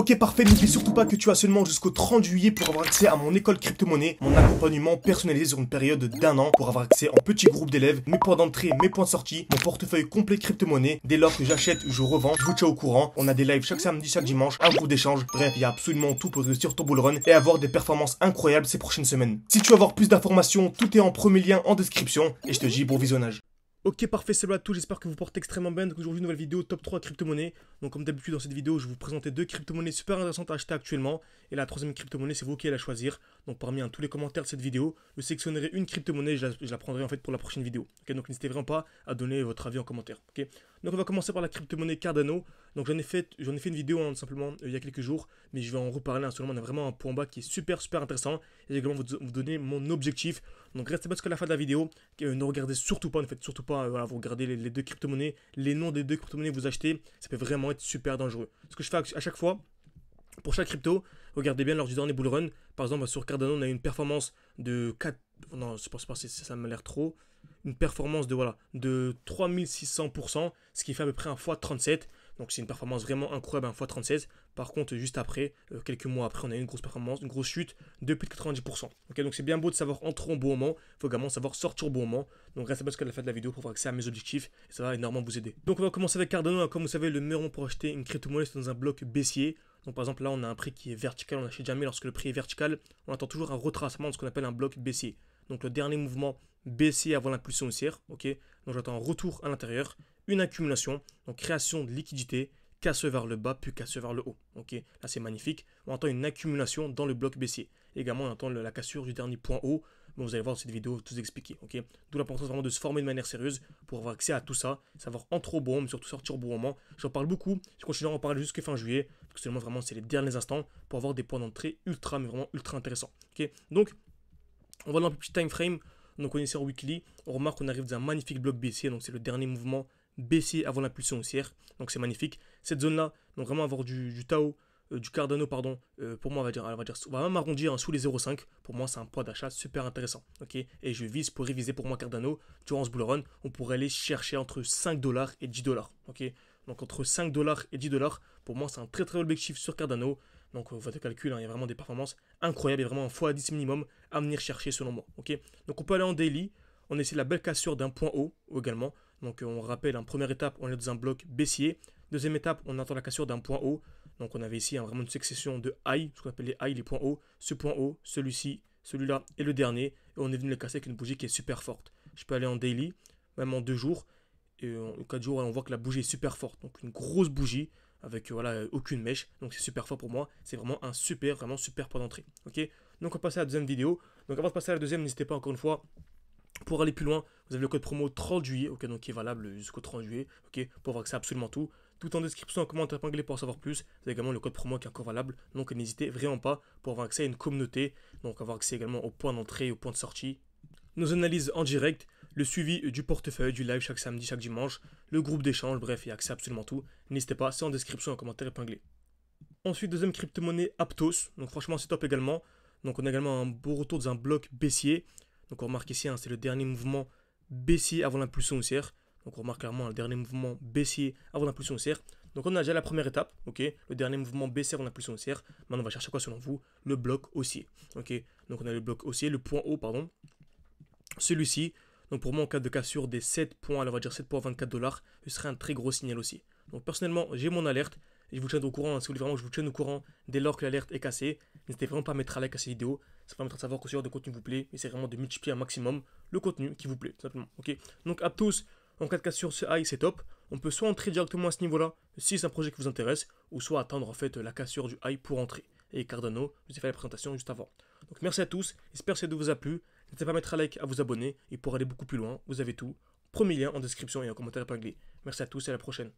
Ok parfait, n'oublie surtout pas que tu as seulement jusqu'au 30 juillet pour avoir accès à mon école crypto-monnaie, mon accompagnement personnalisé sur une période d'1 an pour avoir accès en petit groupe d'élèves, mes points d'entrée, mes points de sortie, mon portefeuille complet crypto-monnaie, dès lors que j'achète ou je revends, je vous tiens au courant, on a des lives chaque samedi, chaque dimanche, un groupe d'échange, bref, il y a absolument tout pour réussir ton bull run et avoir des performances incroyables ces prochaines semaines. Si tu veux avoir plus d'informations, tout est en premier lien en description et je te dis bon visionnage. Ok parfait, salut à tous, j'espère que vous portez extrêmement bien. Donc aujourd'hui une nouvelle vidéo top 3 crypto-monnaies. Donc comme d'habitude dans cette vidéo je vais vous présenter deux crypto-monnaies super intéressantes à acheter actuellement. Et la troisième crypto-monnaie c'est vous qui allez la choisir. Donc parmi tous les commentaires de cette vidéo, je sélectionnerai une crypto-monnaie et je la prendrai en fait pour la prochaine vidéo. Ok, donc n'hésitez vraiment pas à donner votre avis en commentaire. Ok, donc on va commencer par la crypto-monnaie Cardano. Donc j'en ai fait une vidéo tout simplement il y a quelques jours. Mais je vais en reparler seulement, on a vraiment un point bas qui est super intéressant. Et également vous donner mon objectif. Donc restez pas jusqu'à la fin de la vidéo. Ne regardez surtout pas, ne faites surtout pas, voilà, vous regardez les deux crypto-monnaies, les noms des deux crypto-monnaies que vous achetez, ça peut vraiment être super dangereux. Ce que je fais à chaque fois, pour chaque crypto, regardez bien lors du dernier bull run. Par exemple, sur Cardano, on a eu une performance de 4... Non, je pense pas, ça m'a l'air trop. Une performance de, voilà, de 3600%, ce qui fait à peu près un x37. Donc c'est une performance vraiment incroyable, un x36. Par contre, juste après, quelques mois après, on a eu une grosse performance, une grosse chute de plus de 90%. Okay, donc c'est bien beau de savoir entrer au bon moment, il faut également savoir sortir au bon moment. Donc restez jusqu'à la fin de la vidéo pour avoir accès à mes objectifs et ça va énormément vous aider. Donc on va commencer avec Cardano. Comme vous savez, le meilleur moment pour acheter une crypto-monnaie, c'est dans un bloc baissier. Donc par exemple là, on a un prix qui est vertical, on n'achète jamais lorsque le prix est vertical. On attend toujours un retracement de ce qu'on appelle un bloc baissier. Donc le dernier mouvement baissier avant l'impulsion haussière. Ok, donc j'attends un retour à l'intérieur, une accumulation, donc création de liquidité, casse vers le bas, puis casse vers le haut. Ok, là c'est magnifique. On attend une accumulation dans le bloc baissier. Également, on attend la cassure du dernier point haut. Bon, vous allez voir dans cette vidéo tout expliquer. Ok, d'où l'importance vraiment de se former de manière sérieuse pour avoir accès à tout ça, savoir entrer au bon moment, mais surtout sortir au bon moment. J'en parle beaucoup. Je continue à en parler jusqu'à fin juillet, parce que seulement vraiment c'est les derniers instants pour avoir des points d'entrée ultra, mais vraiment ultra intéressants. Ok, donc on va dans le petit time frame. Donc on est sur weekly, on remarque qu'on arrive dans un magnifique bloc baissier, donc c'est le dernier mouvement baissier avant l'impulsion haussière, donc c'est magnifique. Cette zone là, donc vraiment avoir du Tao, du Cardano pardon, pour moi on va même arrondir sous les 0,5, pour moi c'est un point d'achat super intéressant, ok. Et je vise, pour réviser pour moi Cardano, durant ce bull run, on pourrait aller chercher entre 5 $ et 10 $, ok. Donc entre 5 $ et 10 $, pour moi c'est un très objectif sur Cardano. Donc vous faites le calcul, hein, il y a vraiment des performances incroyables, il y a vraiment un x10 minimum à venir chercher selon moi. Ok, donc on peut aller en daily, on essaie la belle cassure d'un point haut également. Donc on rappelle, en première étape, on est dans un bloc baissier. Deuxième étape, on attend la cassure d'un point haut. Donc on avait ici vraiment une succession de high, ce qu'on appelle les high, les points hauts. Ce point haut, celui-ci, celui-là et le dernier. Et on est venu le casser avec une bougie qui est super forte. Je peux aller en daily, même en 2 jours. Et en 4 jours, on voit que la bougie est super forte. Donc une grosse bougie avec voilà, aucune mèche. Donc c'est super fort pour moi. C'est vraiment vraiment super point d'entrée. Ok, donc on va passer à la deuxième vidéo. Donc avant de passer à la deuxième, n'hésitez pas encore une fois. Pour aller plus loin, vous avez le code promo 30 juillet, ok, donc qui est valable jusqu'au 30 juillet, ok, pour avoir accès à absolument tout. Tout en description, en commentaire épinglé pour en savoir plus. Vous avez également le code promo qui est encore valable, donc n'hésitez vraiment pas pour avoir accès à une communauté, donc avoir accès également aux points d'entrée, aux points de sortie. Nos analyses en direct, le suivi du portefeuille, du live chaque samedi, chaque dimanche, le groupe d'échange, bref, il y a accès à absolument tout. N'hésitez pas, c'est en description, en commentaire épinglé. Ensuite, deuxième crypto-monnaie Aptos, donc franchement c'est top également. Donc on a également un beau retour dans un bloc baissier. Donc on remarque ici, hein, c'est le dernier mouvement baissier avant l'impulsion haussière. Donc on remarque clairement le dernier mouvement baissier avant l'impulsion haussière. Donc on a déjà la première étape, ok, le dernier mouvement baissier avant l'impulsion haussière. Maintenant on va chercher quoi selon vous? Le bloc haussier, ok. Donc on a le bloc haussier, le point haut, pardon. Celui-ci, donc pour moi en cas de cassure des 7 points, alors on va dire 7,24 $, ce serait un très gros signal aussi. Donc personnellement, j'ai mon alerte. Et je vous tiens au courant, hein, si vous voulez vraiment que je vous tienne au courant dès lors que l'alerte est cassée. N'hésitez vraiment pas à mettre un like à cette vidéo. Ça permettra de savoir que ce genre de contenu vous plaît. Et c'est vraiment de multiplier un maximum le contenu qui vous plaît, tout simplement. Ok. Donc Aptos, en cas de cassure ce high, c'est top. On peut soit entrer directement à ce niveau-là, si c'est un projet qui vous intéresse, ou soit attendre en fait la cassure du high pour entrer. Et Cardano, je vous ai fait la présentation juste avant. Donc merci à tous, j'espère que cette vidéo vous a plu. N'hésitez pas à mettre un like, à vous abonner. Et pour aller beaucoup plus loin, vous avez tout. Premier lien en description et en commentaire épinglé. Merci à tous et à la prochaine.